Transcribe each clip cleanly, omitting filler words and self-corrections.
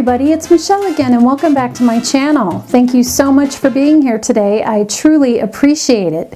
everybody, it's Michelle again and welcome back to my channel. Thank you so much for being here today. I truly appreciate it.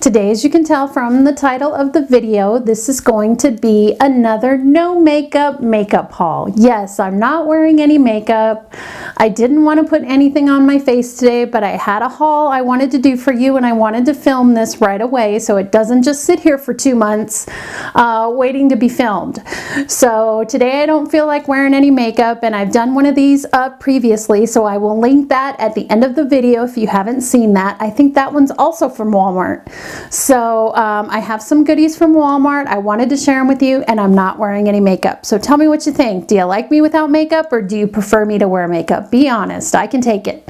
Today, as you can tell from the title of the video, this is going to be another no makeup haul. Yes, I'm not wearing any makeup. I didn't want to put anything on my face today, but I had a haul I wanted to do for you and I wanted to film this right away so it doesn't just sit here for 2 months waiting to be filmed. So today I don't feel like wearing any makeup, and I've done one of these up previously, so I will link that at the end of the video if you haven't seen that. I think that one's also from Walmart. So I have some goodies from Walmart. I wanted to share them with you, and I'm not wearing any makeup. So tell me what you think. Do you like me without makeup, or do you prefer me to wear makeup? Be honest, I can take it.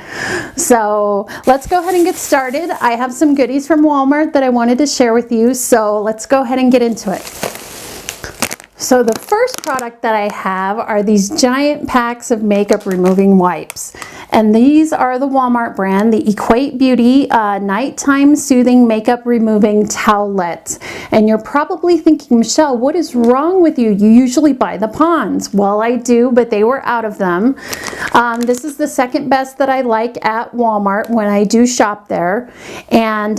So let's go ahead and get started. I have some goodies from Walmart that I wanted to share with you. So let's go ahead and get into it. So the first product that I have are these giant packs of makeup removing wipes. And these are the Walmart brand, the Equate Beauty Nighttime Soothing Makeup Removing Towelettes. And you're probably thinking, Michelle, what is wrong with you? You usually buy the Ponds. Well, I do, but they were out of them. This is the second best that I like at Walmart when I do shop there. And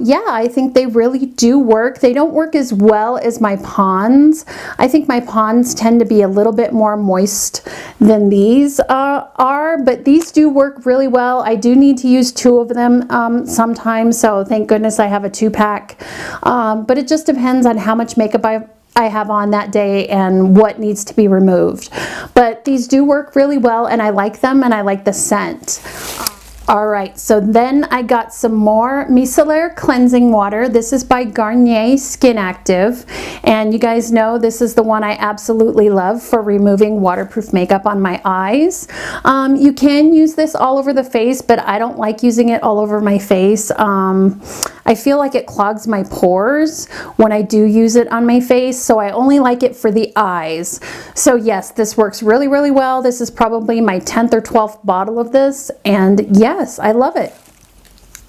yeah, I think they really do work. They don't work as well as my Ponds. I think my Ponds tend to be a little bit more moist than these are, but these do work really well. I do need to use 2 of them sometimes, so thank goodness I have a 2-pack. But it just depends on how much makeup I have on that day and what needs to be removed. But these do work really well, and I like them, and I like the scent. Alright, so then I got some more micellar cleansing water. This is by Garnier Skin Active, and you guys know this is the one I absolutely love for removing waterproof makeup on my eyes. You can use this all over the face, but I don't like using it all over my face. I feel like it clogs my pores when I do use it on my face, so I only like it for the eyes. So yes, this works really, really well. This is probably my 10th or 12th bottle of this, and yes, I love it.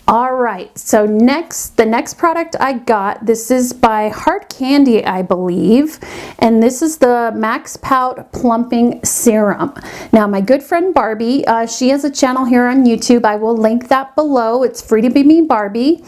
All right, so the next product I got, this is by Heart Candy, I believe, and this is the Max Pout Plumping Serum. Now, my good friend Barbie, she has a channel here on YouTube. I will link that below. It's Free to Be Me Barbie.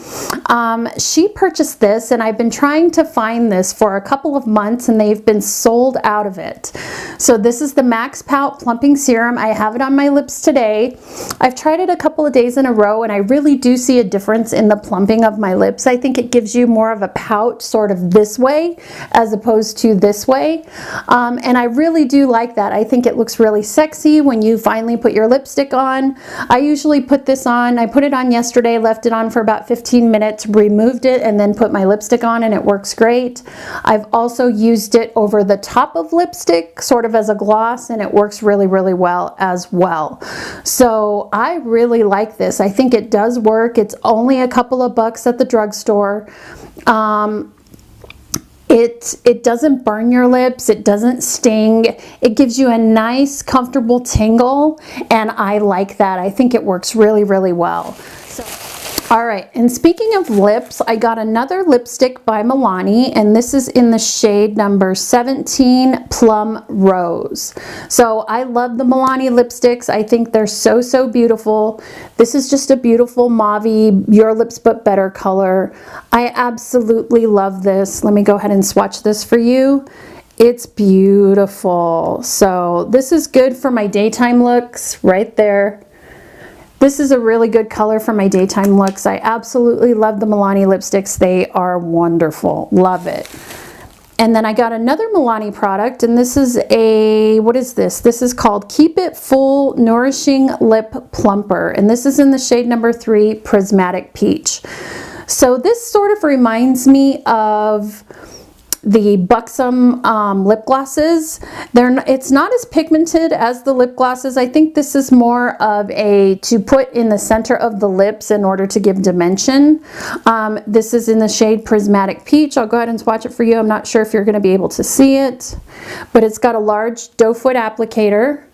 She purchased this, and I've been trying to find this for a couple of months, and they've been sold out of it. So this is the Max Pout Plumping Serum. I have it on my lips today. I've tried it a couple of days in a row, and I really do see a difference in the plumping of my lips. I think it gives you more of a pout sort of this way as opposed to this way. And I really do like that. I think it looks really sexy when you finally put your lipstick on. I usually put this on. I put it on yesterday, left it on for about 15 minutes, removed it, and then put my lipstick on, and it works great. I've also used it over the top of lipstick, sort of as a gloss, and it works really, really well as well. So I really like this. I think it does work. It's only a couple of bucks at the drugstore. It doesn't burn your lips, it doesn't sting, it gives you a nice comfortable tingle, and I like that. I think it works really, really well. All right, and speaking of lips, I got another lipstick by Milani, and this is in the shade number 17 Plum Rose. So I love the Milani lipsticks. I think they're so, so beautiful. This is just a beautiful mauve-y, your lips but better color. I absolutely love this. Let me go ahead and swatch this for you. It's beautiful. So this is good for my daytime looks right there. This is a really good color for my daytime looks. I absolutely love the Milani lipsticks. They are wonderful. Love it. And then I got another Milani product, and this is what is this? This is called Keep It Full Nourishing Lip Plumper, and this is in the shade number 3 Prismatic Peach. So this sort of reminds me of the Buxom lip glosses. It's not as pigmented as the lip glosses. I think this is more of to put in the center of the lips in order to give dimension. This is in the shade Prismatic Peach. I'll go ahead and swatch it for you. I'm not sure if you're going to be able to see it, but it's got a large doe foot applicator.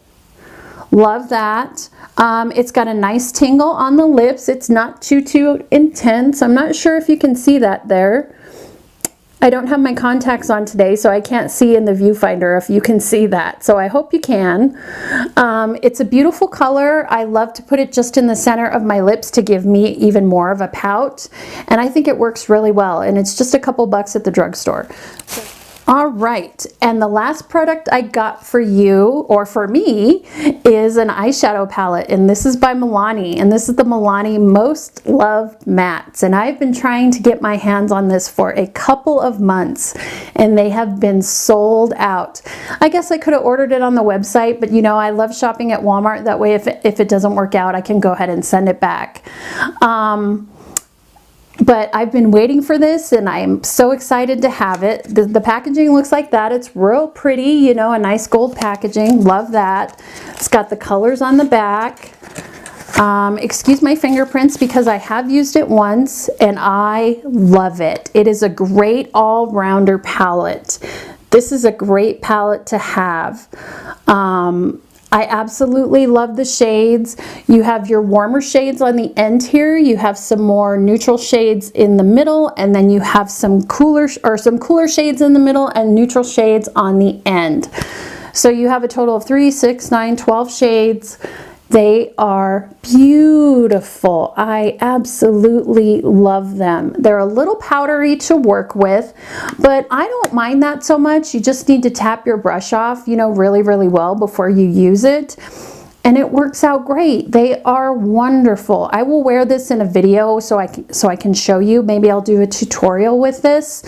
Love that. It's got a nice tingle on the lips. It's not too intense. I'm not sure if you can see that there. I don't have my contacts on today, so I can't see in the viewfinder if you can see that. So I hope you can. It's a beautiful color. I love to put it just in the center of my lips to give me even more of a pout. And I think it works really well. And it's just a couple bucks at the drugstore. All right, and the last product I got for you, or for me, is an eyeshadow palette, and this is by Milani, and this is the Milani Most Loved Mattes, and I've been trying to get my hands on this for a couple of months, and they have been sold out. I guess I could have ordered it on the website, but you know, I love shopping at Walmart. That way, if it doesn't work out, I can go ahead and send it back. But I've been waiting for this, and I'm so excited to have it. The packaging looks like that. It's real pretty, you know, a nice gold packaging. Love that. It's got the colors on the back. Excuse my fingerprints because I have used it once, and I love it. It is a great all-rounder palette. This is a great palette to have. I absolutely love the shades. You have your warmer shades on the end here. You have some more neutral shades in the middle, and then you have some cooler shades in the middle and neutral shades on the end. So you have a total of 3, 6, 9, 12 shades. They are beautiful. I absolutely love them. They're a little powdery to work with, but I don't mind that so much. You just need to tap your brush off, you know, really, really well before you use it. And it works out great. They are wonderful. I will wear this in a video so I can show you. Maybe I'll do a tutorial with this.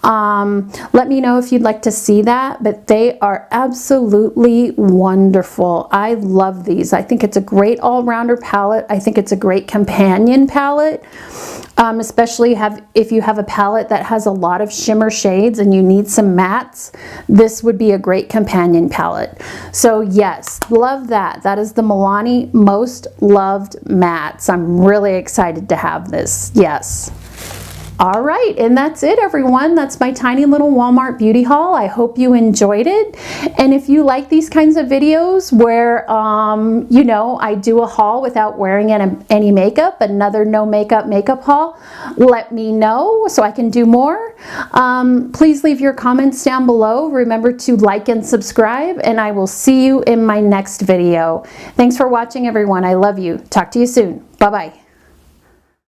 Let me know if you'd like to see that, but they are absolutely wonderful. I love these. I think it's a great all-rounder palette. I think it's a great companion palette, especially if you have a palette that has a lot of shimmer shades and you need some mattes. This would be a great companion palette. So yes, love that. That is the Milani Most Loved Mattes. I'm really excited to have this. Yes. All right, and that's it, everyone. That's my tiny little Walmart beauty haul. I hope you enjoyed it. And if you like these kinds of videos where, you know, I do a haul without wearing any makeup, another no makeup haul, let me know so I can do more. Please leave your comments down below. Remember to like and subscribe, and I will see you in my next video. Thanks for watching, everyone. I love you. Talk to you soon. Bye-bye.